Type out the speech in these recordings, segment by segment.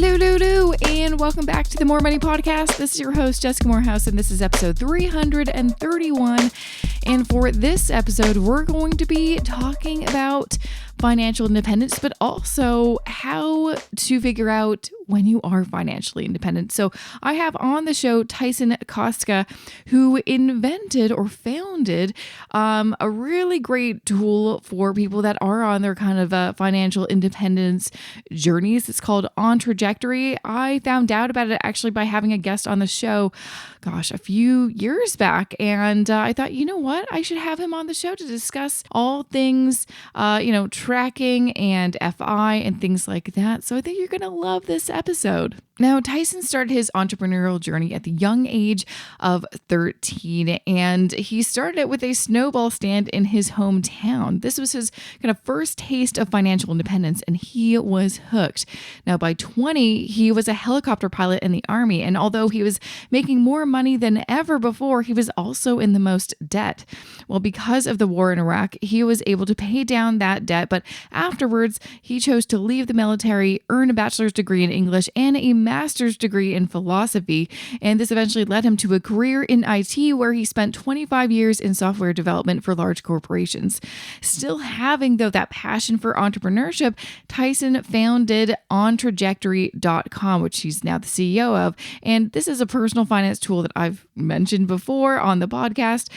Hello, and welcome back to the More Money Podcast. This is your host, Jessica Morehouse, and this is episode 331. And for this episode, we're going to be talking about financial independence, but also how to figure out when you are financially independent. So I have on the show Tyson Koska, who invented or founded a really great tool for people that are on their kind of financial independence journeys. It's called OnTrajectory. I found out about it actually by having a guest on the show, a few years back. And I thought, you know what? I should have him on the show to discuss all things, tracking and FI and things like that. So I think you're going to love this episode. Now, Tyson started his entrepreneurial journey at the young age of 13, and he started it with a snowball stand in his hometown. This was his kind of first taste of financial independence, and he was hooked. Now, by 20, he was a helicopter pilot in the Army, and although he was making more money than ever before, he was also in the most debt. Well, because of the war in Iraq, he was able to pay down that debt, but afterwards, he chose to leave the military, earn a bachelor's degree in English, and a master's degree in philosophy, and this eventually led him to a career in IT where he spent 25 years in software development for large corporations. Still having, though, that passion for entrepreneurship, Tyson founded OnTrajectory.com, which he's now the CEO of, and this is a personal finance tool that I've mentioned before on the podcast,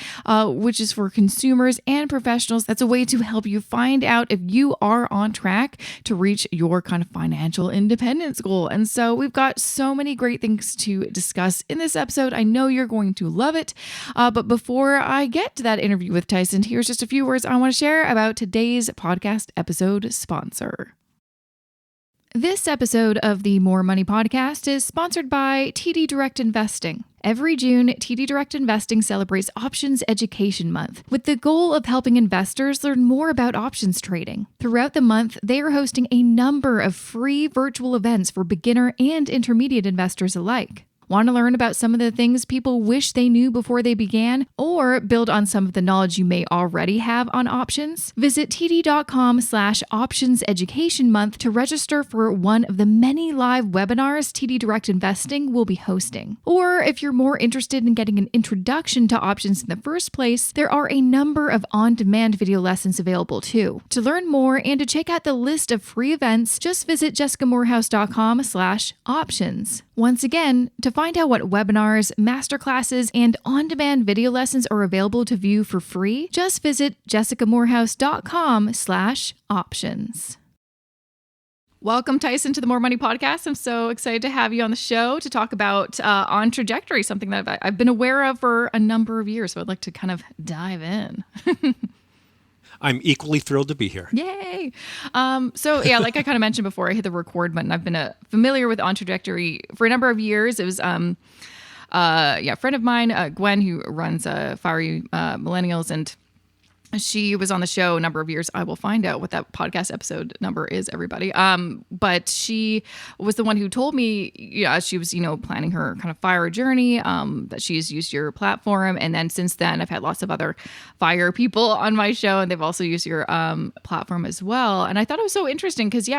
which is for consumers and professionals. That's a way to help you find out if you are on track to reach your kind of financial independence goal. And so we've got so many great things to discuss in this episode. I know you're going to love it. But before I get to that interview with Tyson, here's just a few words I want to share about today's podcast episode sponsor. This episode of the More Money Podcast is sponsored by TD Direct Investing. Every June, TD Direct Investing celebrates Options Education Month with the goal of helping investors learn more about options trading. Throughout the month, they are hosting a number of free virtual events for beginner and intermediate investors alike. Want to learn about some of the things people wish they knew before they began, or build on some of the knowledge you may already have on options? Visit td.com/options education month to register for one of the many live webinars TD Direct Investing will be hosting. Or if you're more interested in getting an introduction to options in the first place, there are a number of on-demand video lessons available too. To learn more and to check out the list of free events, just visit jessicamorehouse.com/options. Once again, to find out what webinars, masterclasses, and on-demand video lessons are available to view for free, just visit jessicamorehouse.com/options. Welcome, Tyson, to the More Money Podcast. I'm so excited to have you on the show to talk about OnTrajectory, something that I've been aware of for a number of years. So I'd like to kind of dive in. I'm equally thrilled to be here. Yay. Like I kind of mentioned before, I hit the record button. I've been familiar with OnTrajectory for a number of years. It was a friend of mine, Gwen, who runs Fiery Millennials, and she was on the show a number of years. I will find out what that podcast episode number is, everybody. But she was the one who told me, as she was, planning her kind of FIRE journey, that she's used your platform. And then since then, I've had lots of other FIRE people on my show, and they've also used your platform as well. And I thought it was so interesting because,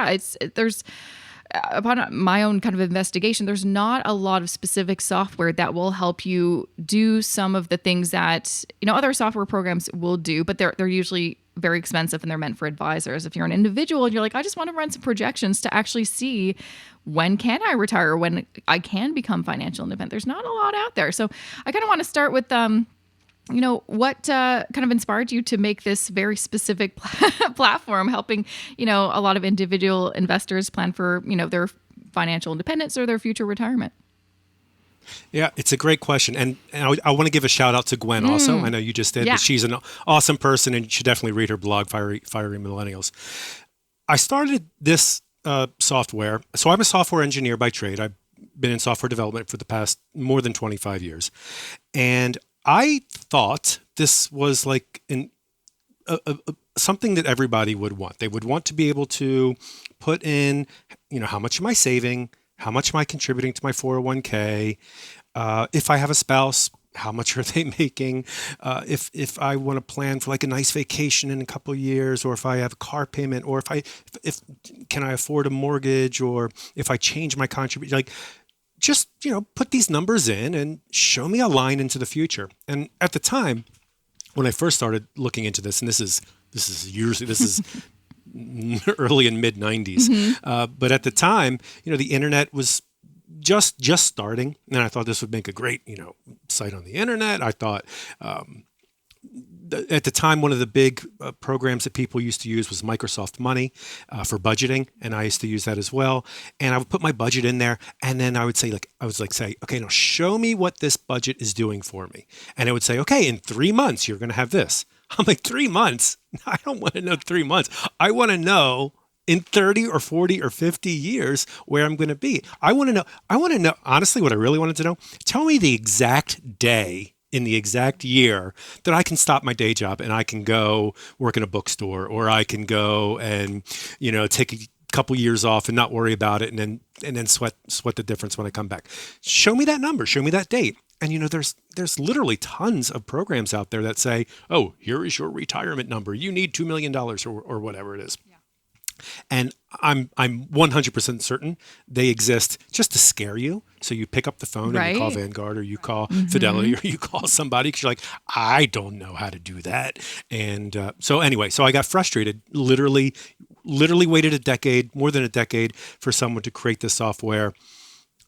upon my own kind of investigation, there's not a lot of specific software that will help you do some of the things that, other software programs will do, but they're usually very expensive and they're meant for advisors. If you're an individual and you're like, I just want to run some projections to actually see when can I retire, when I can become financial independent, there's not a lot out there. So I kind of want to start with, what kind of inspired you to make this very specific platform, helping, a lot of individual investors plan for, their financial independence or their future retirement? Yeah, it's a great question. And I want to give a shout out to Gwen also. I know you just did, but she's an awesome person, and you should definitely read her blog, Fiery Millennials. I started this software. So I'm a software engineer by trade. I've been in software development for the past more than 25 years. And I thought this was like something that everybody would want. They would want to be able to put in, how much am I saving? How much am I contributing to my 401k? If I have a spouse, how much are they making? If I want to plan for like a nice vacation in a couple of years, or if I have a car payment, or if can I afford a mortgage, or if I change my contribution, like just, put these numbers in and show me a line into the future. And at the time, when I first started looking into this, and this is early and mid 90s, but at the time, the internet was just starting, and I thought this would make a great, site on the internet. I thought at the time, one of the big programs that people used to use was Microsoft Money for budgeting, and I used to use that as well. And I would put my budget in there, and then I would say, okay, now show me what this budget is doing for me. And it would say, okay, in 3 months you're going to have this. I'm like, 3 months? I don't want to know 3 months. I want to know in 30 or 40 or 50 years where I'm going to be. I want to know, honestly, what I really wanted to know, tell me the exact day in the exact year that I can stop my day job and I can go work in a bookstore, or I can go and, take a couple years off and not worry about it, and then sweat the difference when I come back. Show me that number, show me that date. And there's literally tons of programs out there that say, oh, here is your retirement number. You need $2 million or whatever it is. Yeah. And I'm 100% certain they exist just to scare you. So you pick up the phone and you call Vanguard, or you call Fidelity, or you call somebody because you're like, I don't know how to do that. And so I got frustrated, literally waited more than a decade for someone to create this software.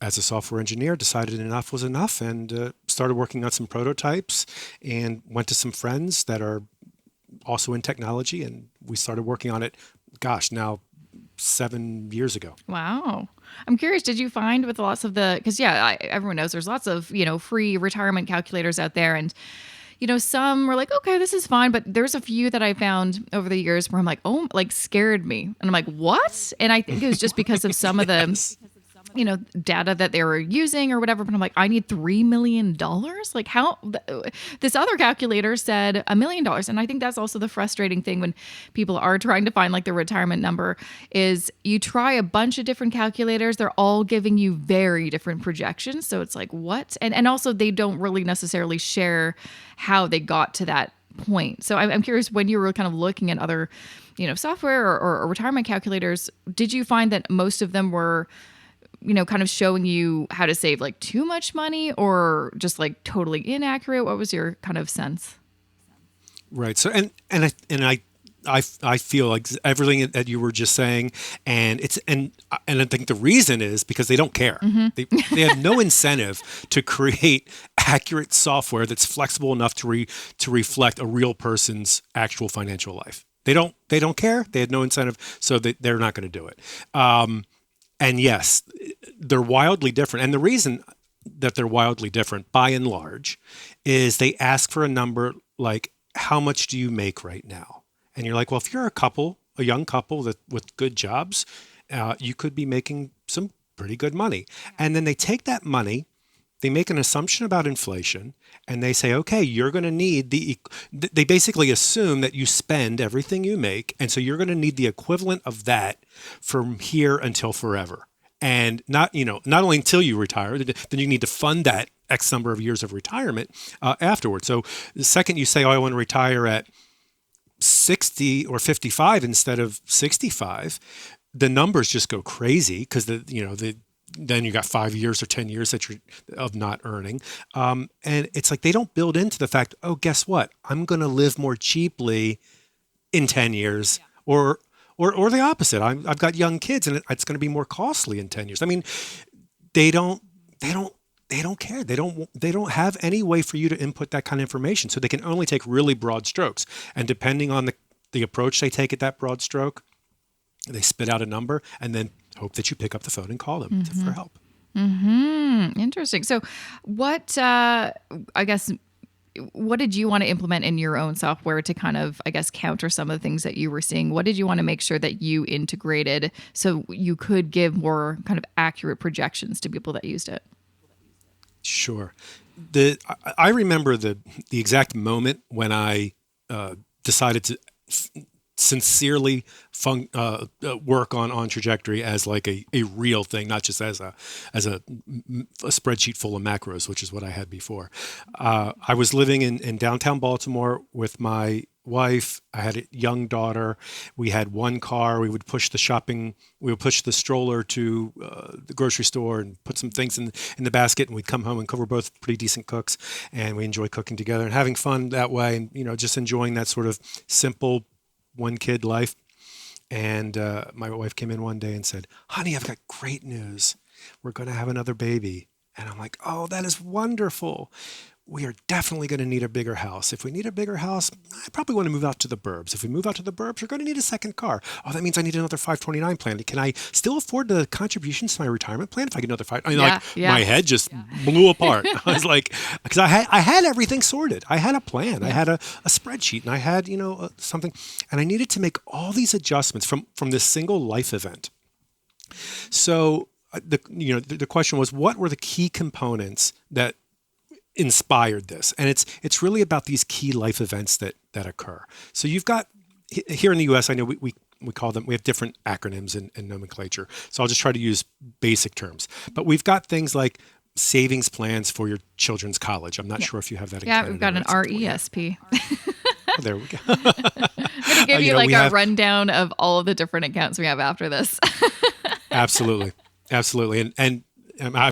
As a software engineer, decided enough was enough, and started working on some prototypes, and went to some friends that are also in technology, and we started working on it, now 7 years ago. Wow. I'm curious, did you find with lots of because everyone knows there's lots of, free retirement calculators out there, and some were like, okay, this is fine. But there's a few that I found over the years where I'm like, oh, like scared me. And I'm like, what? And I think it was just because of some of the data that they were using or whatever. But I'm like, I need $3 million. Like how this other calculator said $1 million. And I think that's also the frustrating thing when people are trying to find like their retirement number is you try a bunch of different calculators. They're all giving you very different projections. So it's like, what? And also they don't really necessarily share how they got to that point. So I'm curious, when you were kind of looking at other, software or retirement calculators, did you find that most of them were kind of showing you how to save like too much money, or just like totally inaccurate? What was your kind of sense? Right. So, I feel like everything that you were just saying, and I think the reason is because they don't care. They have no incentive to create accurate software that's flexible enough to reflect a real person's actual financial life. They don't care. They had no incentive, so they're not going to do it. And yes, they're wildly different. And the reason that they're wildly different, by and large, is they ask for a number like, how much do you make right now? And you're like, well, if you're a young couple with good jobs, you could be making some pretty good money. And then they take that money, they make an assumption about inflation, and they say, okay, you're going to need they basically assume that you spend everything you make. And so you're going to need the equivalent of that from here until forever. And not only until you retire, then you need to fund that X number of years of retirement afterwards. So the second you say, oh, I want to retire at 60 or 55 instead of 65, the numbers just go crazy because then you got 5 years or 10 years of not earning. And it's like they don't build into the fact, oh, guess what? I'm going to live more cheaply in 10 years or the opposite. I've got young kids and it's going to be more costly in 10 years. I mean, they don't care. They don't have any way for you to input that kind of information. So they can only take really broad strokes. And depending on the approach they take at that broad stroke, they spit out a number and then hope that you pick up the phone and call them for help. Interesting. So what did you want to implement in your own software to kind of, counter some of the things that you were seeing? What did you want to make sure that you integrated so you could give more kind of accurate projections to people that used it? Sure. I remember the exact moment when I decided to sincerely work on OnTrajectory as like a real thing, not just as a spreadsheet full of macros, which is what I had before. I was living in downtown Baltimore with my wife. I had a young daughter. We had one car. We would push the stroller to the grocery store and put some things in the basket, and we'd come home, and we're both pretty decent cooks, and we enjoy cooking together and having fun that way, and just enjoying that sort of simple one kid life. And my wife came in one day and said, "Honey, I've got great news. We're going to have another baby." And I'm like, "Oh, that is wonderful. We are definitely going to need a bigger house. If we need a bigger house, I probably want to move out to the burbs. If we move out to the burbs, we're going to need a second car. Oh, that means I need another 529 plan. Can I still afford the contributions to my retirement plan if I get another five?" My head just blew apart. I was like, because I had everything sorted. I had a plan. I had a spreadsheet, and I had something, and I needed to make all these adjustments from this single life event. So the question was, what were the key components that inspired this? And it's really about these key life events that occur. So you've got here in the US, I know we call them, we have different acronyms and nomenclature. So I'll just try to use basic terms. But we've got things like savings plans for your children's college. I'm not sure if you have that in Canada. We've got an RESP. Oh, there we go. I'm going to give you a rundown of all of the different accounts we have after this. Absolutely. And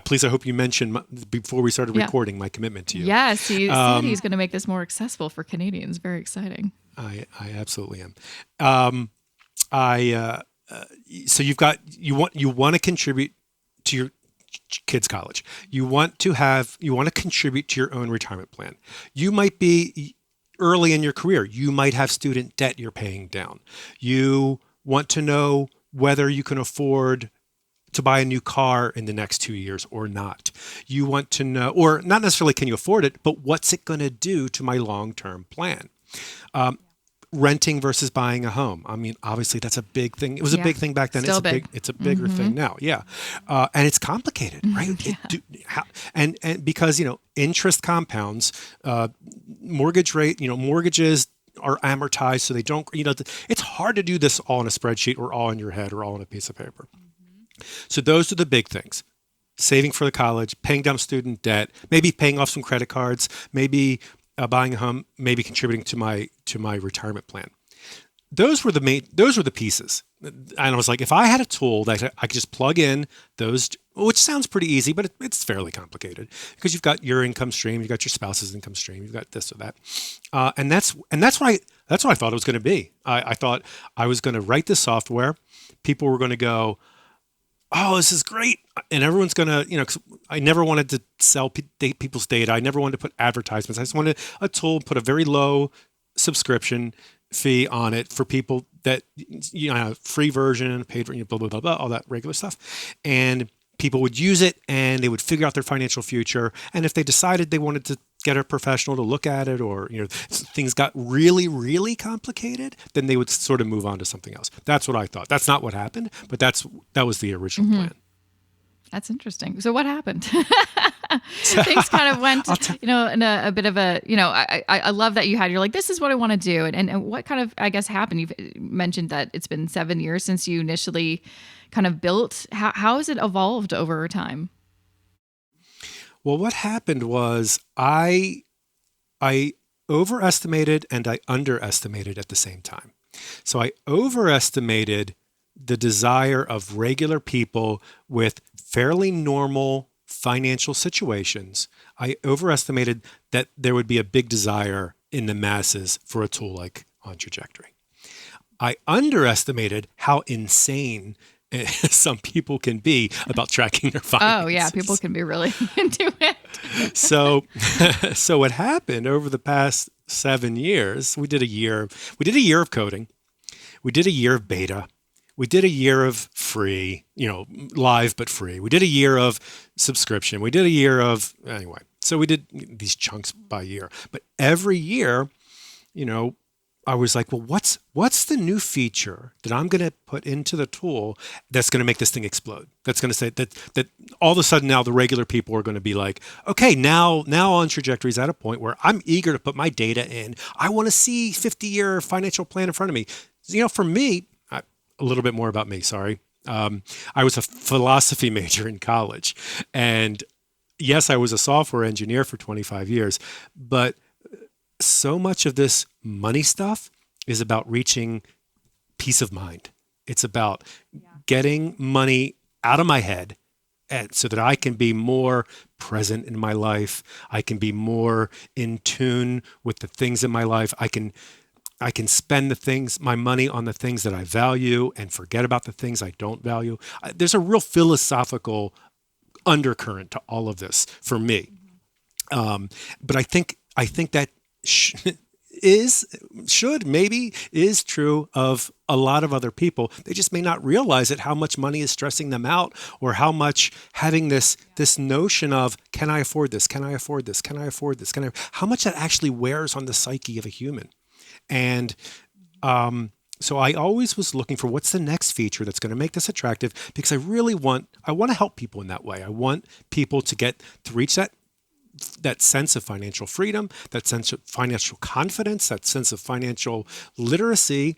please, I hope you mentioned before we started recording my commitment to you. Yes, he's going to make this more accessible for Canadians. Very exciting. I absolutely am. So you want to contribute to your kids' college. You want to contribute to your own retirement plan. You might be early in your career. You might have student debt you're paying down. You want to know whether you can afford to buy a new car in the next 2 years or not. You want to know, or not necessarily can you afford it, but what's it going to do to my long-term plan? Renting versus buying a home. I mean, obviously that's a big thing. It was a big thing back then. Still it's a bigger thing now. Yeah. And it's complicated, right? Yeah. And because, interest compounds, mortgage rate, mortgages are amortized, so they don't, it's hard to do this all in a spreadsheet or all in your head or all on a piece of paper. So those are the big things: saving for the college, paying down student debt, maybe paying off some credit cards, maybe buying a home, maybe contributing to my retirement plan. Those were the pieces. And I was like, if I had a tool that I could just plug in those, which sounds pretty easy, but it's fairly complicated because you've got your income stream, you've got your spouse's income stream, you've got this or that, and that's what I thought it was going to be. I thought I was going to write this software. People were going to go, "Oh, this is great." And everyone's going to, 'cause I never wanted to sell people's data. I never wanted to put advertisements. I just wanted a tool, put a very low subscription fee on it for people that, free version, paid for, blah, blah, blah, blah, all that regular stuff. And people would use it and they would figure out their financial future. And if they decided they wanted to get a professional to look at it, or things got really, really complicated, then they would sort of move on to something else. That's what I thought. That's not what happened, but that was the original plan. That's interesting. So what happened? Things kind of went, in a bit of a, I love that you're like, this is what I want to do. And what kind of, I guess, happened? You've mentioned that it's been 7 years since you initially kind of built. How has it evolved over time? Well, what happened was I overestimated and I underestimated at the same time. So I overestimated the desire of regular people with fairly normal financial situations. I overestimated that there would be a big desire in the masses for a tool like OnTrajectory. I underestimated how insane some people can be about tracking their finances. Oh yeah, people can be really into it. So what happened over the past 7 years, we did a year of coding. We did a year of beta. We did a year of free, live but free. We did a year of subscription. We did a year of, anyway. So we did these chunks by year. But every year, I was like, well, what's the new feature that I'm going to put into the tool that's going to make this thing explode? That's going to say that all of a sudden now the regular people are going to be like, okay, now OnTrajectory is at a point where I'm eager to put my data in. I want to see 50-year financial plan in front of me. For me, a little bit more about me. Sorry, I was a philosophy major in college, and yes, I was a software engineer for 25 years, but so much of this money stuff is about reaching peace of mind. It's about getting money out of my head so that I can be more present in my life. I can be more in tune with the things in my life. I can spend my money on the things that I value and forget about the things I don't value. There's a real philosophical undercurrent to all of this for me. But I think that is true of a lot of other people. They just may not realize it, how much money is stressing them out, or how much having this notion of, can I afford this? Can I afford this? Can I afford this? How much that actually wears on the psyche of a human. And so I always was looking for what's the next feature that's going to make this attractive, because I want to help people in that way. I want people to reach that sense of financial freedom, that sense of financial confidence, that sense of financial literacy,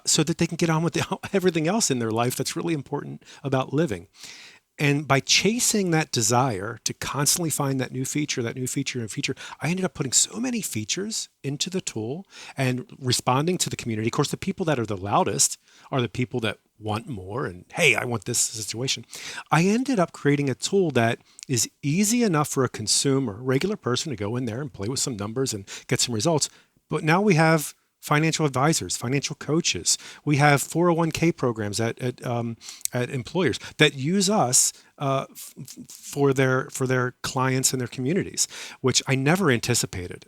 so that they can get on with everything else in their life that's really important about living. And by chasing that desire to constantly find that new feature, I ended up putting so many features into the tool and responding to the community. Of course, the people that are the loudest are the people that want more and, hey, I want this situation. I ended up creating a tool that is easy enough for a consumer, regular person, to go in there and play with some numbers and get some results. But now we have financial advisors, financial coaches. We have 401k programs at employers that use us for their clients and their communities, which I never anticipated.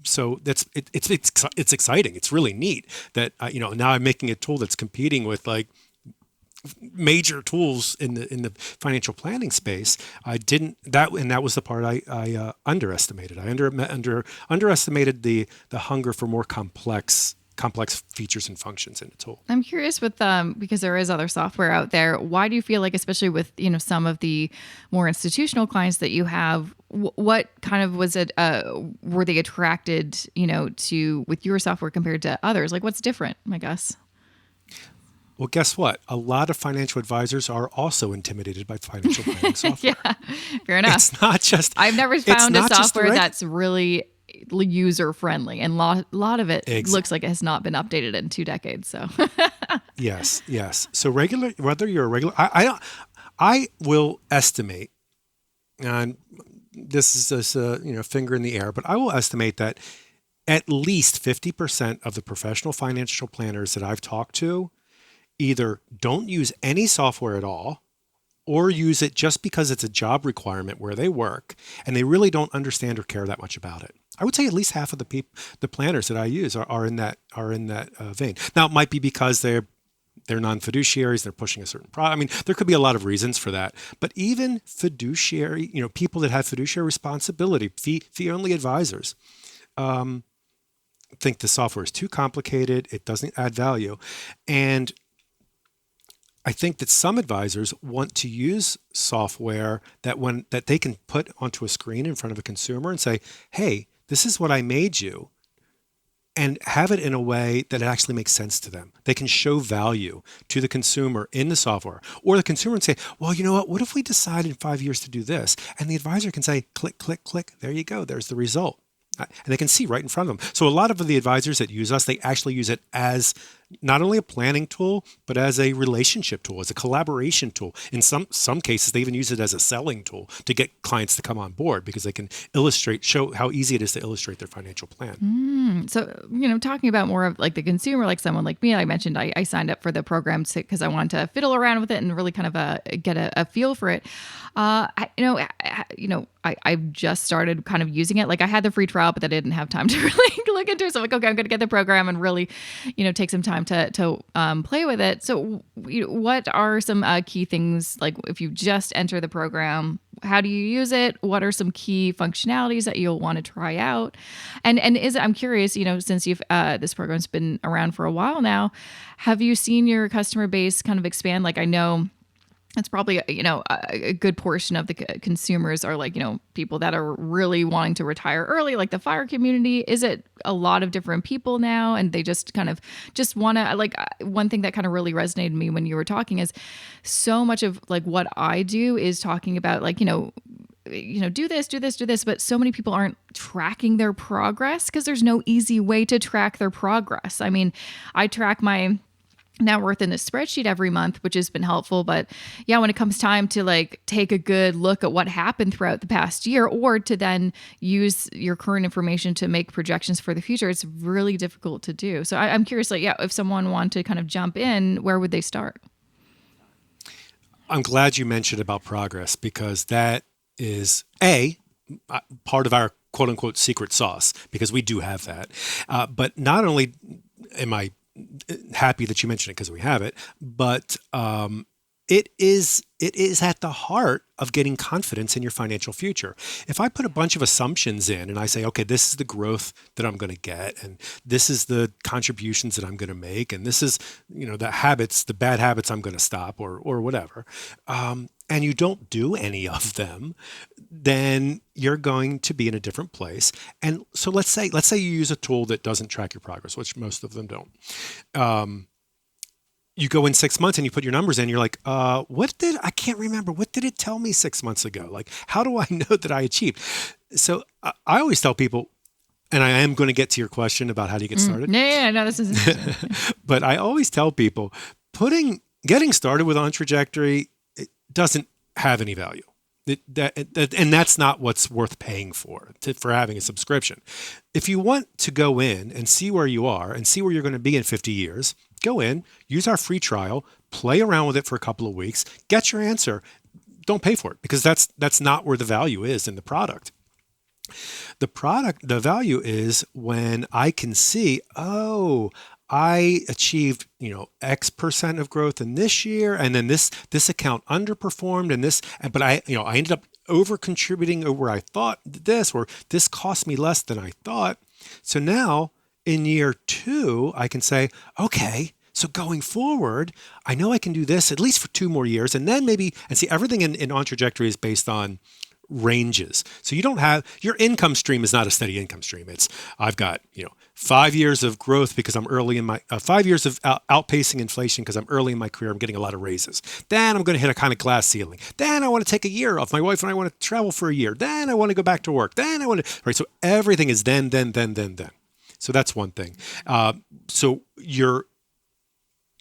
So it's exciting. It's really neat that now I'm making a tool that's competing with like major tools in the financial planning space. That was the part I underestimated. I underestimated the hunger for more complex features and functions in a tool. I'm curious with because there is other software out there. Why do you feel like, especially with some of the more institutional clients that you have, what kind of was it? Were they attracted to with your software compared to others? Like, what's different? I guess. Well, guess what? A lot of financial advisors are also intimidated by financial planning software. Yeah, fair enough. It's not just. I've never found a software that's really user friendly, and a lot of it looks like it has not been updated in 2 decades. So. Yes. So whether you're a regular, I will estimate, and this is just a finger in the air, but I will estimate that at least 50% of the professional financial planners that I've talked to either don't use any software at all, or use it just because it's a job requirement where they work, and they really don't understand or care that much about it. I would say at least half of the planners that I use are in that vein. Now, it might be because they're non-fiduciaries, they're pushing a certain product. I mean, there could be a lot of reasons for that. But even fiduciary, people that have fiduciary responsibility, fee-only advisors, think the software is too complicated. It doesn't add value, and I think that some advisors want to use software that they can put onto a screen in front of a consumer and say, hey, this is what I made you, and have it in a way that it actually makes sense to them. They can show value to the consumer in the software, or the consumer can say, well, you know what if we decide in 5 years to do this? And the advisor can say, click, click, click. There you go. There's the result. And they can see right in front of them. So a lot of the advisors that use us, they actually use it as not only a planning tool, but as a relationship tool, as a collaboration tool. In some cases, they even use it as a selling tool to get clients to come on board, because they can show how easy it is to illustrate their financial plan. So, talking about more of like the consumer, like someone like me, I mentioned I signed up for the program because I wanted to fiddle around with it and really kind of get a feel for it. I just started kind of using it. Like, I had the free trial, but I didn't have time to really look into it. So I'm like, okay, I'm going to get the program and really, take some time to play with it. So what are some key things, like if you just enter the program, how do you use it? What are some key functionalities that you'll want to try out? And I'm curious, since you've this program's been around for a while now, have you seen your customer base kind of expand? Like, I know it's probably, a good portion of the consumers are like, people that are really wanting to retire early, like the fire community. Is it a lot of different people now? And they just kind of just want to, like, one thing that kind of really resonated with me when you were talking is so much of like what I do is talking about like, do this. But so many people aren't tracking their progress because there's no easy way to track their progress. I mean, I track my net worth in a spreadsheet every month, which has been helpful. But yeah, when it comes time to like take a good look at what happened throughout the past year, or to then use your current information to make projections for the future, it's really difficult to do. So I'm curious, like, if someone wanted to kind of jump in, where would they start? I'm glad you mentioned about progress, because that is part of our quote unquote secret sauce, because we do have that. But not only am I happy that you mentioned it because we have it, but it is at the heart of getting confidence in your financial future. If I put a bunch of assumptions in and I say, okay, this is the growth that I'm going to get, and this is the contributions that I'm going to make, and this is, the bad habits I'm going to stop, or whatever, and you don't do any of them, then you're going to be in a different place. And so let's say you use a tool that doesn't track your progress, which most of them don't. You go in 6 months and you put your numbers in, you're like, I can't remember. What did it tell me 6 months ago? Like, how do I know that I achieved? So I always tell people, and I am going to get to your question about how do you get started. No, this is But I always tell people, getting started with OnTrajectory, it doesn't have any value. And that's not what's worth paying for having a subscription. If you want to go in and see where you are and see where you're going to be in 50 years, go in, use our free trial, play around with it for a couple of weeks, get your answer. Don't pay for it, because that's not where the value is in the product. The value is when I can see, I achieved, X percent of growth in this year, and then this account underperformed, but I ended up over contributing over I thought this, or this cost me less than I thought. So now in year 2, I can say, okay, so going forward, I know I can do this at least for 2 more years, and then everything in OnTrajectory is based on ranges. So you don't have, your income stream is not a steady income stream. I've got, 5 years of growth because I'm early in my, 5 years of outpacing inflation because I'm early in my career. I'm getting a lot of raises. Then I'm going to hit a kind of glass ceiling. Then I want to take a year off. My wife and I want to travel for a year. Then I want to go back to work. Then I want to, right? So everything is then. So that's one thing. So you're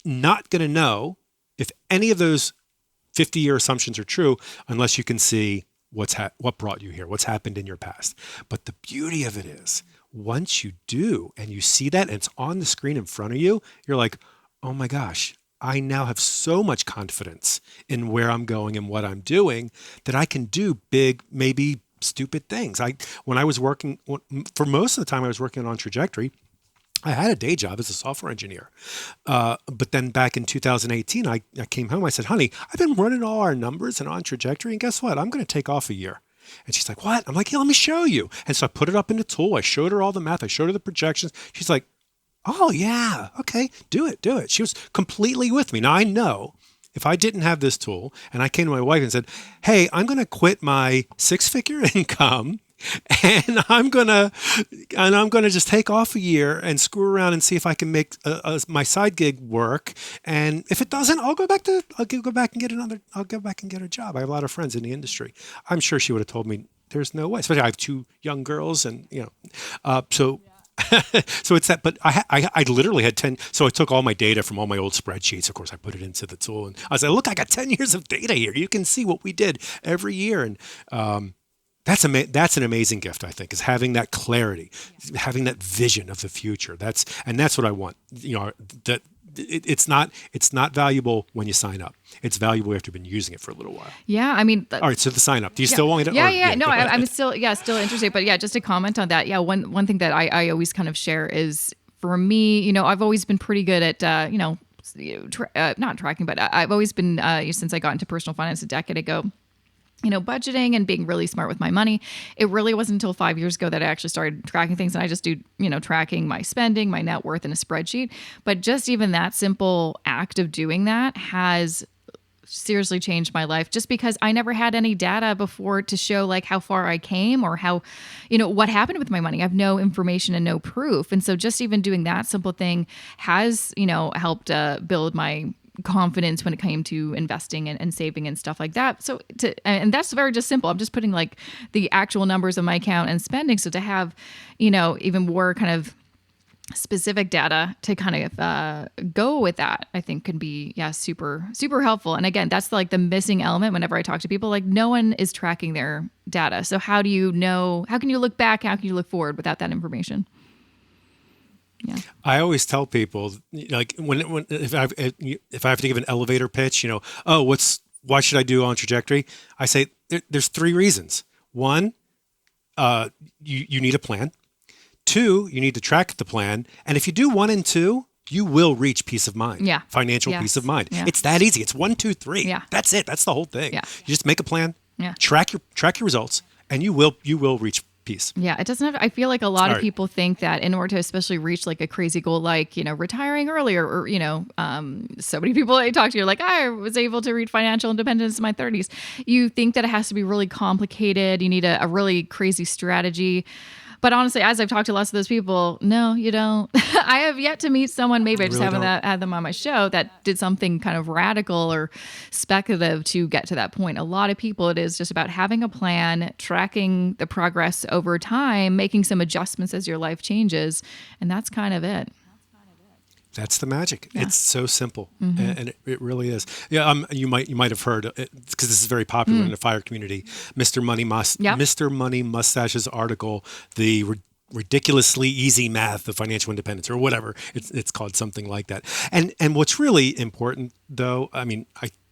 not going to know if any of those 50-year assumptions are true unless you can see what brought you here, what's happened in your past. But the beauty of it is, once you do and you see that and it's on the screen in front of you, you're like, oh my gosh, I now have so much confidence in where I'm going and what I'm doing that I can do big, maybe stupid things. When I was working, for most of the time I was working on OnTrajectory, I had a day job as a software engineer. But then back in 2018, I came home. I said, honey, I've been running all our numbers and OnTrajectory, and guess what? I'm going to take off a year. And she's like, what? I'm like, yeah, let me show you. And so I put it up in the tool. I showed her all the math. I showed her the projections. She's like, oh, yeah, okay, do it. She was completely with me. Now, I know if I didn't have this tool and I came to my wife and said, hey, I'm going to quit my 6-figure income and I'm gonna just take off a year and screw around and see if I can make my side gig work. And if it doesn't, I'll go back and get a job. I have a lot of friends in the industry. I'm sure she would have told me there's no way. Especially I have 2 young girls, and so it's that. But I literally had 10. So I took all my data from all my old spreadsheets. Of course, I put it into the tool, and I was like, look, I got 10 years of data here. You can see what we did every year, and that's an amazing gift, I think, is having that clarity, having that vision of the future. That's what I want. That it's not valuable when you sign up. It's valuable after you've been using it for a little while. Yeah, I mean. All right, so the sign up. Do you still want me to? Yeah. No, I'm still interested. But yeah, just to comment on that. Yeah, one thing that I always kind of share is, for me, I've always been pretty good at not tracking, but I've always been since I got into personal finance a decade ago. budgeting and being really smart with my money. It really wasn't until 5 years ago that I actually started tracking things. And I just do, tracking my spending, my net worth in a spreadsheet. But just even that simple act of doing that has seriously changed my life, just because I never had any data before to show like how far I came or how, what happened with my money. I have no information and no proof. And so just even doing that simple thing has, helped build my confidence when it came to investing and saving and stuff like that. So and that's very just simple. I'm just putting like the actual numbers of my account and spending. So to have, even more kind of specific data to kind of go with that, I think can be, super, super helpful. And again, that's like the missing element whenever I talk to people, like no one is tracking their data. So how do you know, how can you look back? How can you look forward without that information? Yeah. I always tell people, like if I have to give an elevator pitch, why should I do OnTrajectory? I say there's 3 reasons. 1, you need a plan. 2, you need to track the plan. And if you do 1 and 2, you will reach peace of mind. Yeah. Financial peace of mind. Yeah. It's that easy. It's 1, 2, 3. Yeah. That's it. That's the whole thing. Yeah. You just make a plan. Yeah. Track your results, and you will reach peace. Yeah, it doesn't have, I feel like a lot of people think that in order to especially reach like a crazy goal, like, retiring earlier or, so many people I talk to, you're like, I was able to reach financial independence in my 30s. You think that it has to be really complicated. You need a really crazy strategy. But honestly, as I've talked to lots of those people, no, you don't. I have yet to meet someone, maybe I just haven't had them on my show, that did something kind of radical or speculative to get to that point. A lot of people, it is just about having a plan, tracking the progress over time, making some adjustments as your life changes. And that's kind of it. That's the magic. Yeah. It's so simple, and it really is. Yeah, you might have heard, because this is very popular in the FIRE community, Mr. Money Mustache's article, the ridiculously easy math of financial independence, or whatever. It's called something like that. And what's really important, though, I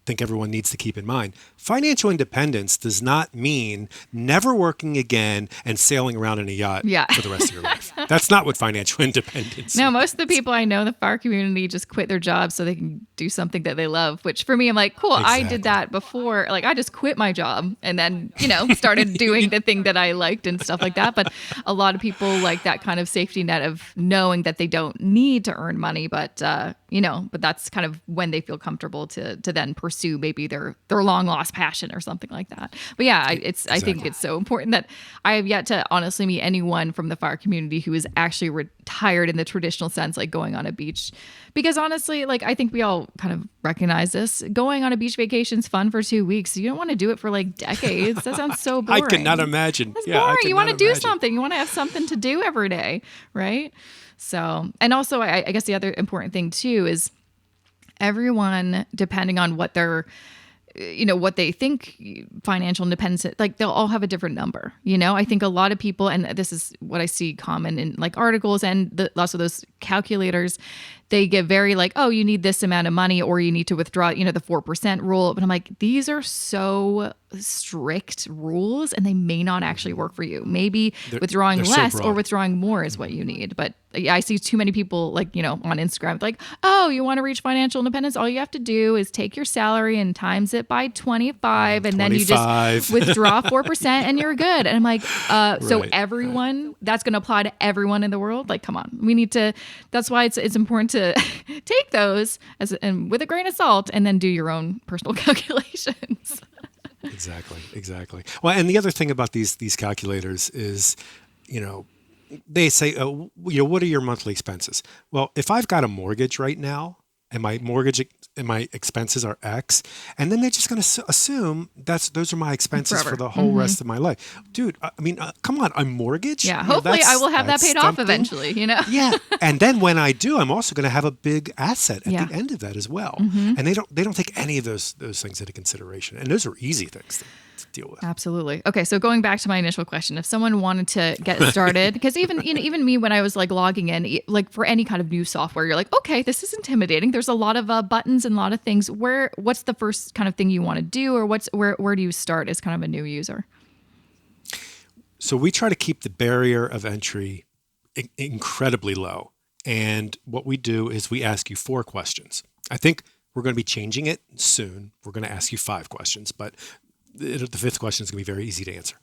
think everyone needs to keep in mind, financial independence does not mean never working again and sailing around in a yacht for the rest of your life. That's not what financial independence No, most of the people I know in the FIRE community just quit their jobs so they can do something that they love, which for me, I'm like, cool, exactly. I did that before. Like, I just quit my job and then, started doing the thing that I liked and stuff like that. But a lot of people like that kind of safety net of knowing that they don't need to earn money, but that's kind of when they feel comfortable to then pursue maybe their long lost passion or something like that. But yeah, I think it's so important that I have yet to honestly meet anyone from the FIRE community who is actually retired in the traditional sense, like going on a beach. Because honestly, like I think we all kind of recognize this. Going on a beach vacation is fun for 2 weeks. You don't want to do it for like decades. That sounds so boring. I cannot imagine. That's boring. You want to do something. You want to have something to do every day, right? So, and also I guess the other important thing too is everyone, depending on what they're, what they think financial independence, like they'll all have a different number. I think a lot of people, and this is what I see common in like articles and lots of those calculators, they get very like, oh, you need this amount of money or you need to withdraw, the 4% rule. But I'm like, these are so strict rules and they may not actually work for you. Maybe withdrawing less or withdrawing more is what you need. But I see too many people like, on Instagram, like, oh, you want to reach financial independence? All you have to do is take your salary and times it by 25 and then you just withdraw 4% and you're good. And I'm like, so everyone, that's going to apply to everyone in the world. Like, come on, we need to, that's why it's important to take those and with a grain of salt and then do your own personal calculations. Exactly. Well, and the other thing about these calculators is, they say, what are your monthly expenses? Well, if I've got a mortgage right now and my mortgage and my expenses are X, and then they're just going to assume those are my expenses for the whole rest of my life. Dude, come on, I'm mortgaged. Yeah, hopefully I will have that paid off eventually, Yeah, and then when I do, I'm also going to have a big asset at the end of that as well. And they don't take any of those things into consideration, and those are easy things to deal with. Absolutely. Okay, so going back to my initial question, if someone wanted to get started, because even me when I was like logging in, like for any kind of new software, you're like, okay, this is intimidating. There's a lot of buttons and a lot of things. What's the first kind of thing you want to do, or where do you start as kind of a new user? So we try to keep the barrier of entry incredibly low, and what we do is we ask you 4 questions. I think we're going to be changing it soon. We're going to ask you 5 questions, but the fifth question is going to be very easy to answer.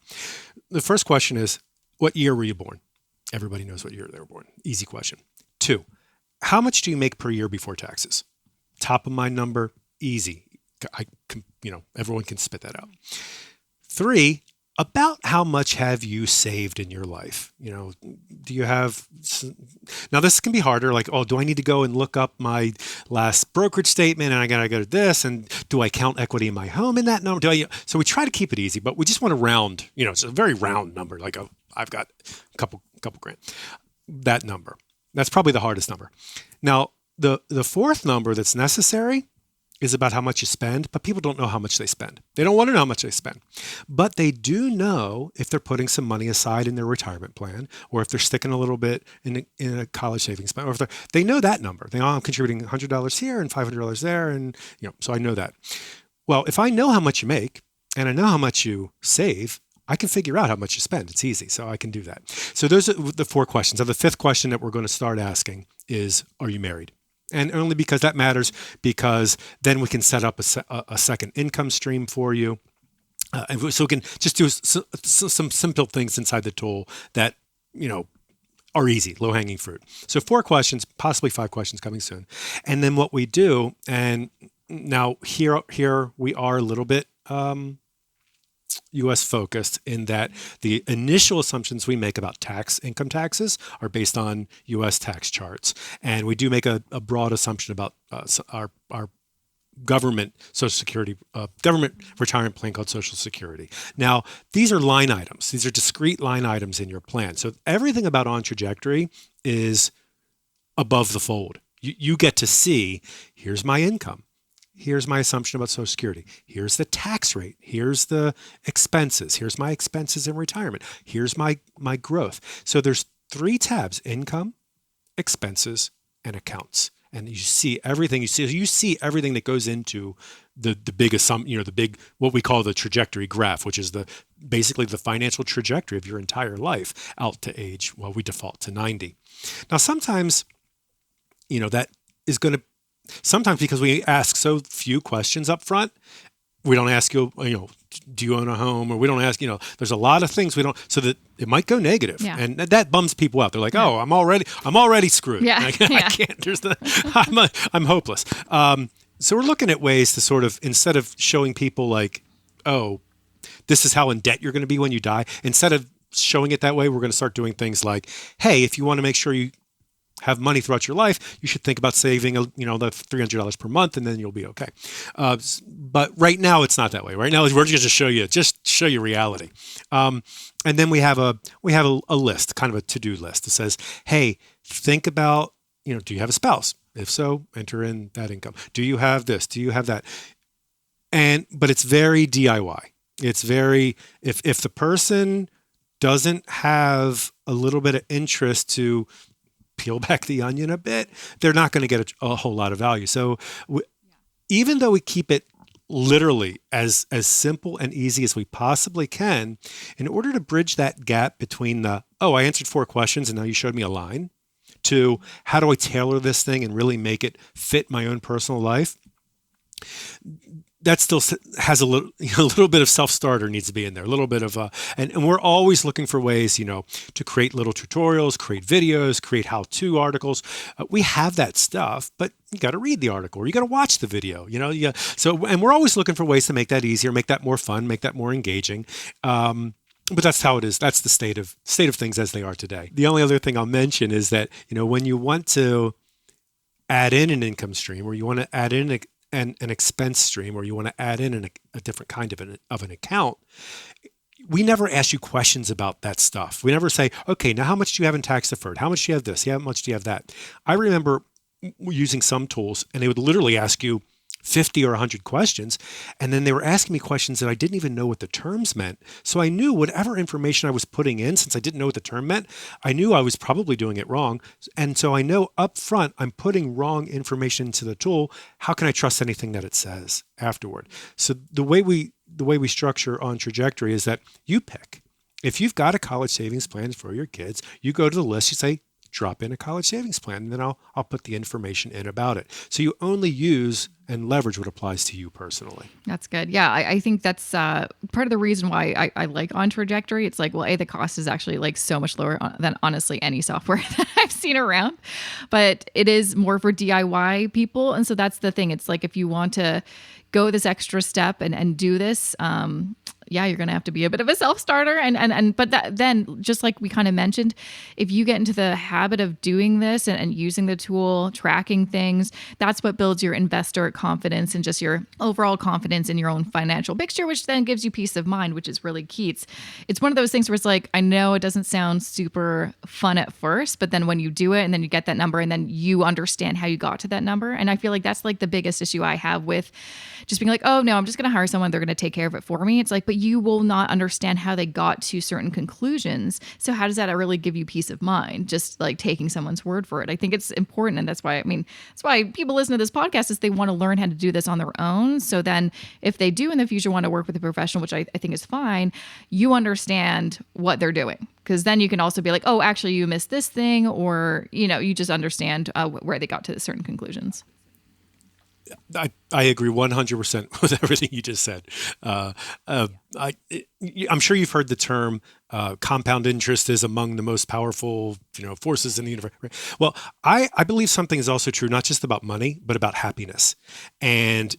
The first question is, what year were you born? Everybody knows what year they were born. Easy question. 2, how much do you make per year before taxes? Top of mind number, easy. Everyone can spit that out. 3, about how much have you saved in your life? Do you have, now this can be harder, like, do I need to go and look up my last brokerage statement and I gotta go to this, and do I count equity in my home in that number? So we try to keep it easy, but we just want to round, it's a very round number, like I've got a couple grand. That number. That's probably the hardest number. Now, the fourth number that's necessary is about how much you spend, but people don't know how much they spend. They don't want to know how much they spend. But they do know if they're putting some money aside in their retirement plan, or if they're sticking a little bit in a college savings plan, or if they know that number. They know, I'm contributing $100 here and $500 there, and so I know that. Well, if I know how much you make and I know how much you save, I can figure out how much you spend. It's easy, so I can do that. So those are the 4 questions. So the 5th question that we're going to start asking is, are you married? And only because that matters, because then we can set up a second income stream for you. And so we can just do some simple things inside the tool that, are easy, low-hanging fruit. So 4 questions, possibly 5 questions coming soon. And then what we do, and now here we are a little bit U.S. focused in that the initial assumptions we make about income taxes are based on U.S. tax charts. And we do make a broad assumption about our government Social Security, government retirement plan called Social Security. Now, these are line items. These are discrete line items in your plan. So everything about OnTrajectory is above the fold. You get to see, here's my income. Here's my assumption about Social Security. Here's the tax rate. Here's the expenses. Here's my expenses in retirement. Here's my growth. So there's 3 tabs: income, expenses, and accounts. And you see everything. You see everything that goes into the big assumption, the big, what we call the trajectory graph, which is basically the financial trajectory of your entire life out to age, well, we default to 90. Now, sometimes, that is going to, sometimes because we ask so few questions up front, we don't ask you, do you own a home? Or we don't ask, there's a lot of things we don't, so that it might go negative. Yeah. And that bums people out. They're like, oh, I'm already screwed. Yeah. I can't, I'm hopeless. So we're looking at ways to sort of, instead of showing people like, oh, this is how in debt you're going to be when you die, instead of showing it that way, we're going to start doing things like, hey, if you want to make sure you have money throughout your life, you should think about saving, the $300 per month, and then you'll be okay. But right now, it's not that way. Right now, we're just show you reality. And then we have a list, kind of a to-do list that says, hey, think about, do you have a spouse? If so, enter in that income. Do you have this? Do you have that? But it's very DIY. It's very, if the person doesn't have a little bit of interest to peel back the onion a bit, they're not going to get a whole lot of value. So even though we keep it literally as simple and easy as we possibly can, in order to bridge that gap between I answered 4 questions and now you showed me a line, to how do I tailor this thing and really make it fit my own personal life, that still has a little bit of self-starter needs to be in there, a little bit of and we're always looking for ways, to create little tutorials, create videos, create how-to articles. We have that stuff, but you got to read the article or you got to watch the video, So, and we're always looking for ways to make that easier, make that more fun, make that more engaging. But that's how it is. That's the state of things as they are today. The only other thing I'll mention is that, when you want to add in an income stream, or you want to add in an expense stream, or you want to add in a different kind of an account, we never ask you questions about that stuff. We never say, okay, now how much do you have in tax deferred? How much do you have this? How much do you have that? I remember using some tools, and they would literally ask you 50 or 100 questions. And then they were asking me questions that I didn't even know what the terms meant. So I knew whatever information I was putting in, since I didn't know what the term meant, I knew I was probably doing it wrong. And so I know up front, I'm putting wrong information into the tool. How can I trust anything that it says afterward? So the way we structure OnTrajectory is that you pick. If you've got a college savings plan for your kids, you go to the list, you say, drop in a college savings plan, and then I'll put the information in about it. So you only use and leverage what applies to you personally. That's good. Yeah, I think that's part of the reason why I like OnTrajectory. It's like, well, the cost is actually like so much lower than honestly any software that I've seen around, but it is more for DIY people. And so that's the thing. It's like, if you want to go this extra step and do this, you're going to have to be a bit of a self-starter. But then just like we kind of mentioned, if you get into the habit of doing this and using the tool, tracking things, that's what builds your investor confidence and just your overall confidence in your own financial picture, which then gives you peace of mind, which is really key. It's one of those things where it's like, I know it doesn't sound super fun at first, but then when you do it and then you get that number and then you understand how you got to that number. And I feel like that's like the biggest issue I have with just being like, oh no, I'm just going to hire someone. They're going to take care of it for me. It's like, but you will not understand how they got to certain conclusions. So how does that really give you peace of mind? Just like taking someone's word for it. I think it's important. And that's why people listen to this podcast, is they want to learn how to do this on their own. So then if they do in the future want to work with a professional, which I think is fine, you understand what they're doing. Because then you can also be like, oh, actually you missed this thing, or, you just understand where they got to certain conclusions. I agree 100% with everything you just said. I'm sure you've heard the term compound interest is among the most powerful, forces in the universe. Right? Well, I believe something is also true, not just about money, but about happiness. And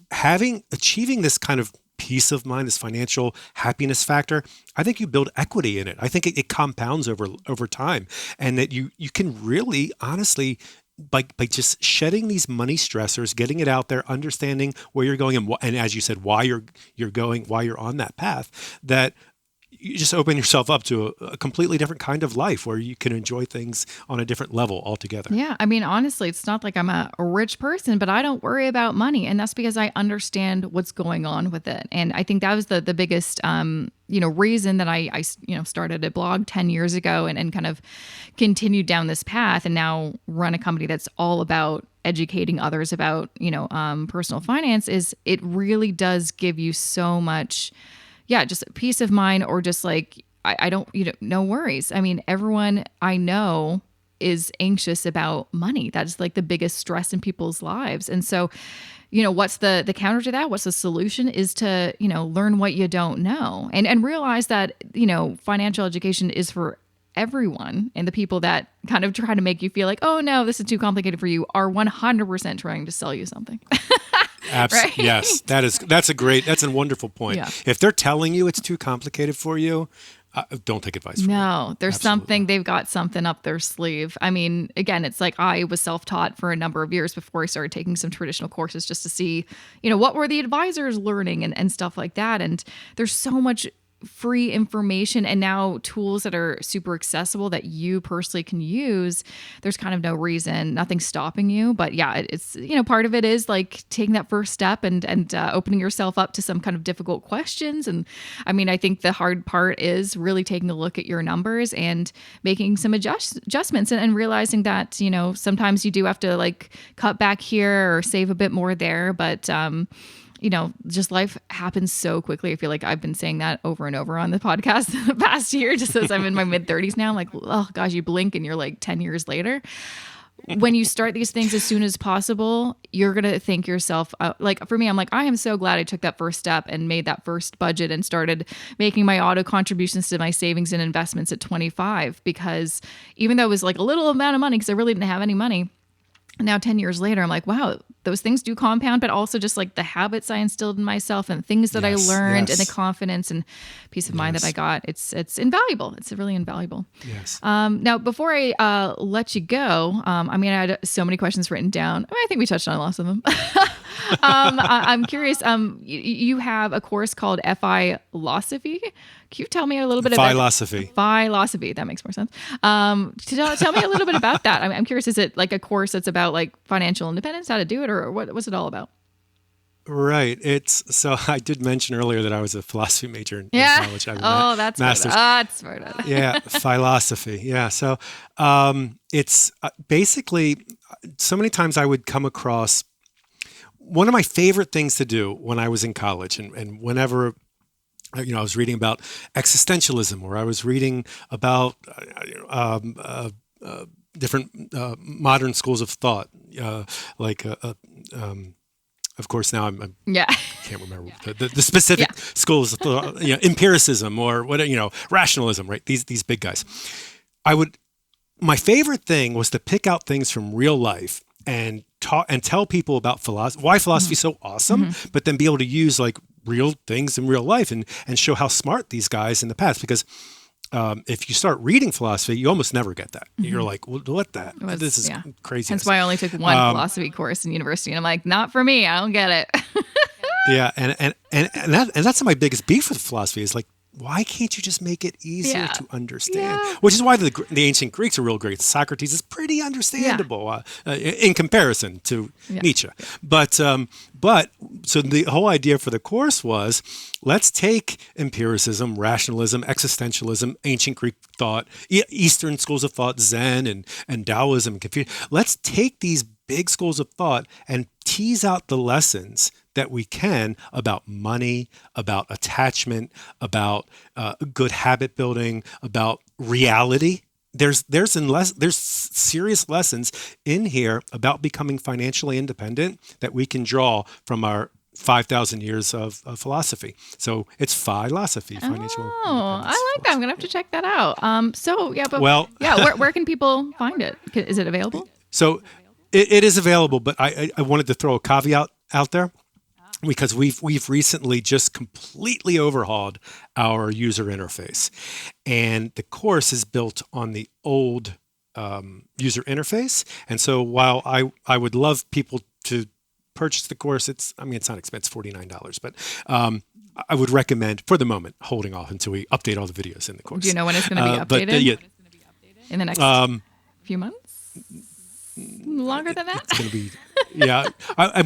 achieving this kind of peace of mind, this financial happiness factor, I think you build equity in it. I think it compounds over time, and that you can really, honestly, by just shedding these money stressors, getting it out there, understanding where you're going, and as you said, why you're going, why you're on that path, that you just open yourself up to a completely different kind of life where you can enjoy things on a different level altogether. Yeah. I mean, honestly, it's not like I'm a rich person, but I don't worry about money. And that's because I understand what's going on with it. And I think that was the biggest, reason that I started a blog 10 years ago and kind of continued down this path and now run a company that's all about educating others about, personal finance. Is it really does give you so much, just peace of mind, or just like, I don't, no worries. I mean, everyone I know is anxious about money. That's like the biggest stress in people's lives. And so, what's the counter to that? What's the solution is to, learn what you don't know and realize that, financial education is for everyone. And the people that kind of try to make you feel like, oh no, this is too complicated for you, are 100% trying to sell you something. Right? Yes, that's a wonderful point. Yeah. If they're telling you it's too complicated for you, don't take advice from them. No, there's something, they've got something up their sleeve. I mean, again, it's like I was self-taught for a number of years before I started taking some traditional courses just to see, what were the advisors learning and stuff like that. And there's so much free information and now tools that are super accessible that you personally can use. There's kind of no reason, nothing stopping you. But yeah, it's, part of it is like taking that first step and opening yourself up to some kind of difficult questions. And I mean, I think the hard part is really taking a look at your numbers and making some adjustments and realizing that, sometimes you do have to like cut back here or save a bit more there. But, just life happens so quickly. I feel like I've been saying that over and over on the podcast the past year, just as I'm in my mid-30s now. I'm like, oh gosh, you blink and you're like 10 years later. When you start these things as soon as possible, you're going to think yourself, like for me, I'm like, I am so glad I took that first step and made that first budget and started making my auto contributions to my savings and investments at 25, because even though it was like a little amount of money, because I really didn't have any money, now 10 years later, I'm like, wow, those things do compound, but also just like the habits I instilled in myself and things that I learned and the confidence and peace of mind that I got. It's invaluable. It's really invaluable. Yes. Now, before I let you go, I had so many questions written down. I think we touched on lots of them. I'm curious. You have a course called Philosophy. Can you tell me a little bit about Philosophy? That makes more sense. Tell me a little bit about that. I'm curious. Is it like a course that's about like financial independence, how to do it, or what's it all about? Right. So I did mention earlier that I was a philosophy major in college. That's master's. That's smart. Yeah, philosophy. Yeah. So it's basically, so many times I would come across one of my favorite things to do when I was in college, and whenever I was reading about existentialism, or I was reading about modern schools of thought, of course, now I can't remember the specific schools of thought, empiricism or rationalism, right? These big guys. My favorite thing was to pick out things from real life and tell people about philosophy, why philosophy is so awesome, but then be able to use like real things in real life and show how smart these guys in the past. Because if you start reading philosophy, you almost never get that. You're like, well, this is crazy. That's why I only took one philosophy course in university, and I'm like, not for me. I don't get it. Yeah, and that's my biggest beef with philosophy is like, why can't you just make it easier to understand? Yeah. Which is why the ancient Greeks are real great. Socrates is pretty understandable in comparison to Nietzsche. But so the whole idea for the course was, let's take empiricism, rationalism, existentialism, ancient Greek thought, Eastern schools of thought, Zen and Taoism, and Confucius. Let's take these big schools of thought and tease out the lessons that we can about money, about attachment, about good habit building, about reality. There's serious lessons in here about becoming financially independent that we can draw from our 5,000 years of philosophy. So it's philosophy, financial independence. I like that. I'm gonna have to check that out. Where can people find it? Is it available? So it is available, but I wanted to throw a caveat out there. Because we've recently just completely overhauled our user interface, and the course is built on the old user interface. And so while I would love people to purchase the course, it's not expensive, $49, but I would recommend for the moment holding off until we update all the videos in the course. Do you know when it's going to be updated? In the next few months? Longer than that? It's going to be,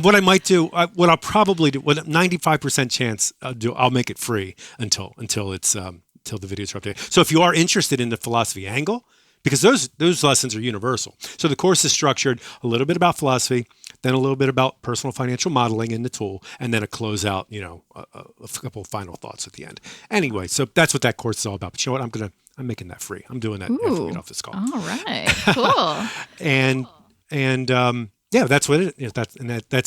what I might do, what I'll probably do, 95% chance I'll make it free until the videos are updated. So if you are interested in the philosophy angle, because those lessons are universal. So the course is structured a little bit about philosophy, then a little bit about personal financial modeling in the tool, and then a closeout, a couple of final thoughts at the end. Anyway, so that's what that course is all about. But you know what? I'm making that free. I'm doing that after we get off this call. All right, cool. That's what it is. That's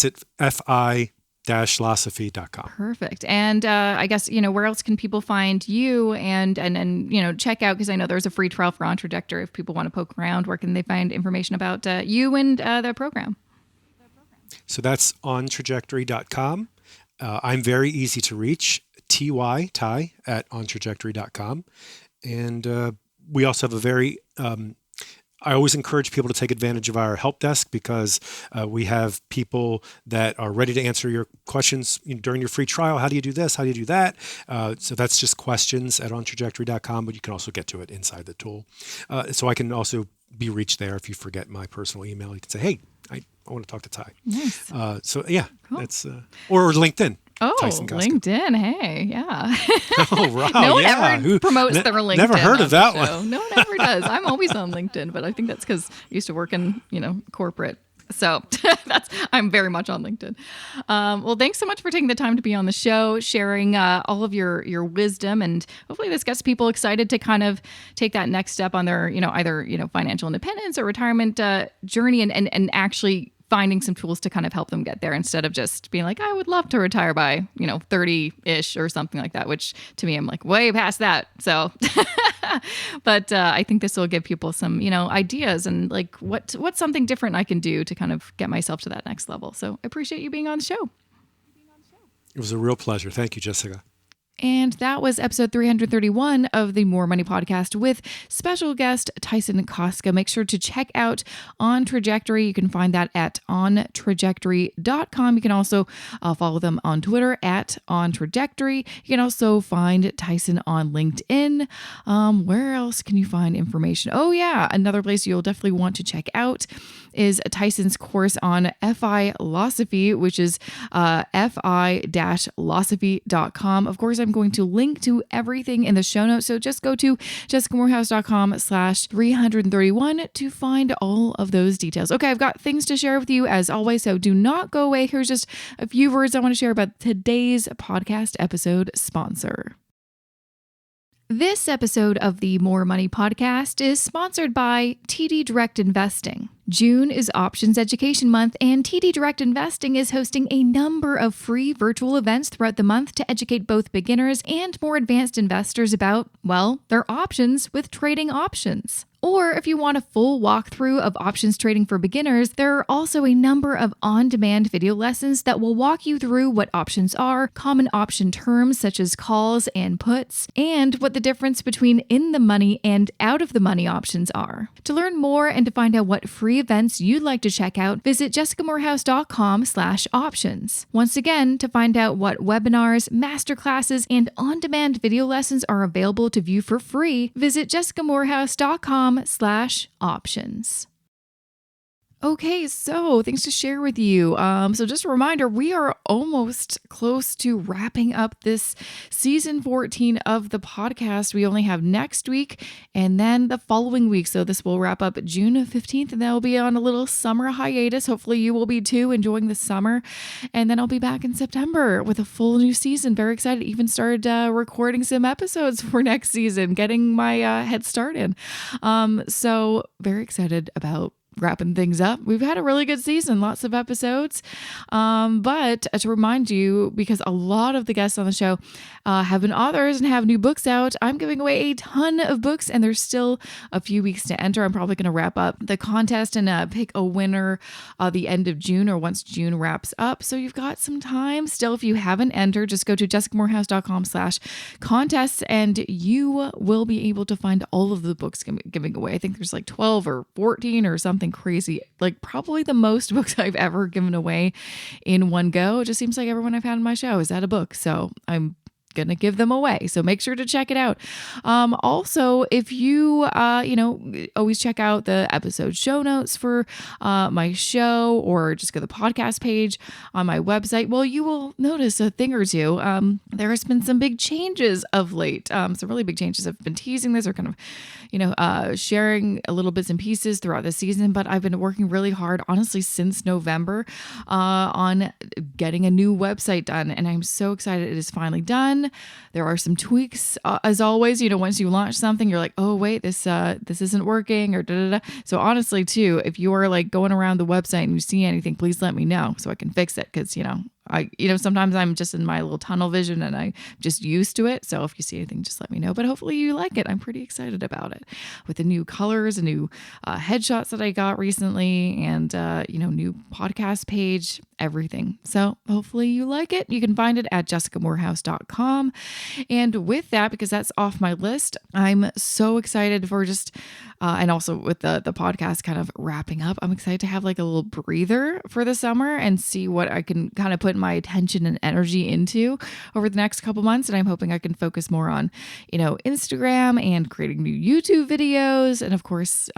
it. fi-philosophy.com. Perfect. And I guess, where else can people find you and check out, because I know there's a free trial for OnTrajectory. If people want to poke around, where can they find information about you and the program? So that's ontrajectory.com. I'm very easy to reach, Ty at ontrajectory.com. And we also have a very I always encourage people to take advantage of our help desk, because we have people that are ready to answer your questions during your free trial. How do you do this? How do you do that? So that's just questions at ontrajectory.com, but you can also get to it inside the tool. So I can also be reached there. If you forget my personal email, you can say, hey, I want to talk to Ty. Nice. Cool. That's or LinkedIn. Oh, Tyson Koska. LinkedIn. Hey, yeah. Oh, wow. No one ever promotes their LinkedIn. Never heard of that one. No one ever does. I'm always on LinkedIn, but I think that's because I used to work in, corporate. So I'm very much on LinkedIn. Well, thanks so much for taking the time to be on the show, sharing all of your wisdom, and hopefully this gets people excited to kind of take that next step on their, either, financial independence or retirement journey, and actually finding some tools to kind of help them get there, instead of just being like, I would love to retire by, 30-ish or something like that, which to me, I'm like way past that. So, but I think this will give people some, ideas and like what's something different I can do to kind of get myself to that next level. So I appreciate you being on the show. It was a real pleasure. Thank you, Jessica. And that was episode 331 of the More Money Podcast with special guest Tyson Koska. Make sure to check out OnTrajectory. You can find that at ontrajectory.com. You can also follow them on Twitter at OnTrajectory. You can also find Tyson on LinkedIn. Where else can you find information? Oh yeah, another place you'll definitely want to check out is Tyson's course on FI-losophy, which is fi-losophy.com. Of course, I'm going to link to everything in the show notes. So just go to jessicamorehouse.com/331 to find all of those details. Okay, I've got things to share with you as always, so do not go away. Here's just a few words I want to share about today's podcast episode sponsor. This episode of the More Money podcast is sponsored by TD Direct Investing. June is Options Education Month, and TD Direct Investing is hosting a number of free virtual events throughout the month to educate both beginners and more advanced investors about, well, their options with trading options. Or if you want a full walkthrough of options trading for beginners, there are also a number of on-demand video lessons that will walk you through what options are, common option terms such as calls and puts, and what the difference between in-the-money and out-of-the-money options are. To learn more and to find out what free events you'd like to check out, visit jessicamorehouse.com/options. Once again, to find out what webinars, masterclasses, and on-demand video lessons are available to view for free, visit jessicamorehouse.com/options. Okay, so things to share with you. So just a reminder, we are almost close to wrapping up this season 14 of the podcast. We only have next week and then the following week. So this will wrap up June 15th, and then we'll be on a little summer hiatus. Hopefully you will be too, enjoying the summer. And then I'll be back in September with a full new season. Very excited. Even started recording some episodes for next season, getting my head started. So very excited about wrapping things up. We've had a really good season, lots of episodes. But to remind you, because a lot of the guests on the show have been authors and have new books out, I'm giving away a ton of books, and there's still a few weeks to enter. I'm probably going to wrap up the contest and pick a winner the end of June, or once June wraps up. So you've got some time still. If you haven't entered, just go to jessicamorehouse.com/contests and you will be able to find all of the books giving away. I think there's like 12 or 14 or something crazy, like probably the most books I've ever given away in one go. It just seems like everyone I've had on my show has had a book, so I'm gonna give them away. So make sure to check it out. Also, if you always check out the episode show notes for my show, or just go to the podcast page on my website, well, you will notice a thing or two. There has been some big changes of late. Some really big changes. I've been teasing this, or kind of sharing a little bits and pieces throughout the season, but I've been working really hard, honestly, since November, on getting a new website done. And I'm so excited it is finally done. There are some tweaks, as always. Once you launch something, you're like, oh wait, this isn't working, or da da da. So honestly, too, if you are like going around the website and you see anything, please let me know so I can fix it. Because sometimes I'm just in my little tunnel vision and I'm just used to it. So if you see anything, just let me know. But hopefully you like it. I'm pretty excited about it, with the new colors and new headshots that I got recently, and new podcast page, everything. So hopefully you like it. You can find it at jessicamorehouse.com. And with that, because that's off my list, I'm so excited for just and also with the podcast kind of wrapping up, I'm excited to have like a little breather for the summer and see what I can kind of put my attention and energy into over the next couple months. And I'm hoping I can focus more on, Instagram and creating new YouTube videos, and of course,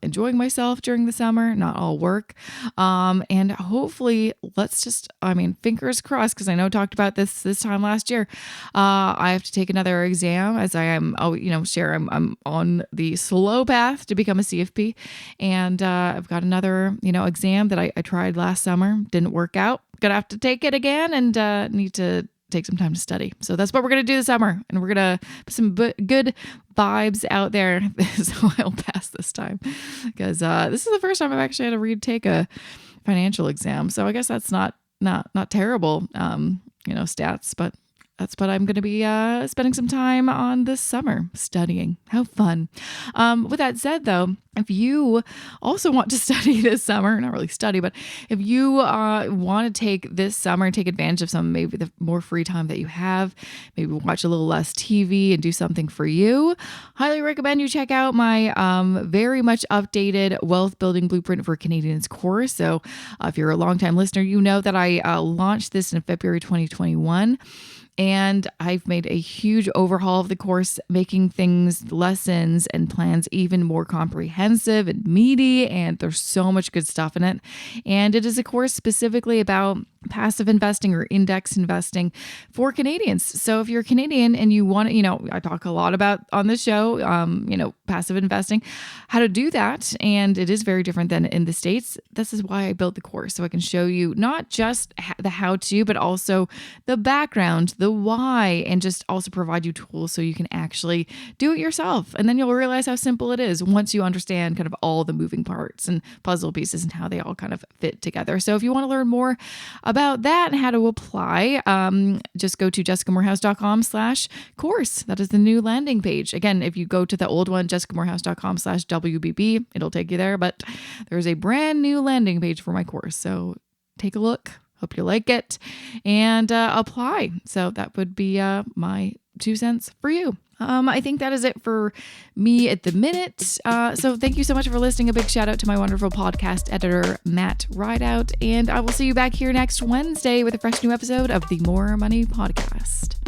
enjoying myself during the summer, not all work. And hopefully, fingers crossed, because I know I talked about this time last year. I have to take another exam, as I am, I'm on the slow path to become a CFP. And I've got another, exam that I tried last summer. Didn't work out. Gonna have to take it again, and need to take some time to study. So that's what we're going to do this summer. And we're going to put some good vibes out there. So I'll pass this time, because this is the first time I've actually had to retake a financial exam. So I guess that's not terrible, stats, but that's what I'm going to be spending some time on this summer, studying. How fun. With that said, though, if you also want to study this summer, not really study, but if you want to take this summer and take advantage of maybe the more free time that you have, maybe watch a little less TV and do something for you, highly recommend you check out my very much updated Wealth Building Blueprint for Canadians course. So if you're a longtime listener, you know that I launched this in February 2021. And I've made a huge overhaul of the course, making lessons and plans even more comprehensive and meaty. And there's so much good stuff in it. And it is a course specifically about passive investing or index investing for Canadians. So if you're Canadian and you want to, I talk a lot about on the show, passive investing, how to do that. And it is very different than in the States. This is why I built the course. So I can show you not just the how to, but also the background, the why, and just also provide you tools so you can actually do it yourself. And then you'll realize how simple it is once you understand kind of all the moving parts and puzzle pieces and how they all kind of fit together. So if you want to learn more about that and how to apply, just go to jessicamorehouse.com/course. That is the new landing page. Again, if you go to the old one, jessicamorehouse.com/WBB, it'll take you there, but there's a brand new landing page for my course. So take a look. Hope you like it and apply. So that would be my 2 cents for you. I think that is it for me at the minute. So thank you so much for listening. A big shout out to my wonderful podcast editor, Matt Rideout. And I will see you back here next Wednesday with a fresh new episode of the More Money Podcast.